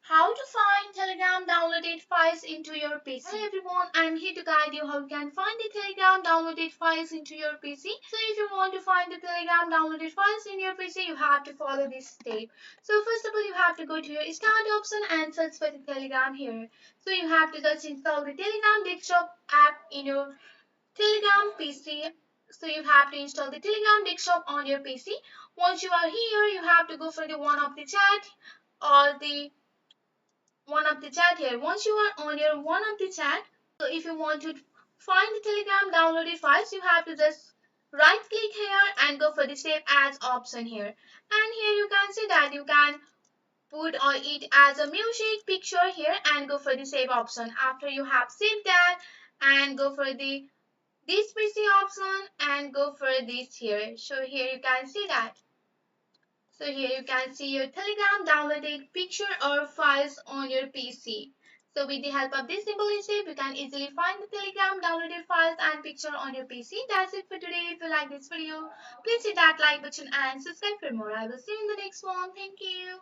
How to find Telegram downloaded files into your PC. Hello everyone, I'm here to guide you how you can find the Telegram downloaded files into your PC. So if you want to find the Telegram downloaded files in your PC, you have to follow this step. So first of all, you have to go to your start option and search for the Telegram here. So you have to just install the Telegram desktop app in your Telegram PC. So you have to install the Telegram desktop on your PC. Once you are here, you have to go for the one of the chat or the one of the chat here. Once you are on your one of the chat, so if you want to find the Telegram downloaded files, you have to just right click here and go for the save as option here. And here you can see that you can put or it as a music picture here and go for the save option. After you have saved that and go for the this PC option and go for this here. So here you can see that. So here you can see your Telegram downloaded picture or files on your PC. So with the help of this simple step, you can easily find the Telegram downloaded files and picture on your PC. That's it for today. If you like this video, please hit that like button and subscribe for more. I will see you in the next one. Thank you.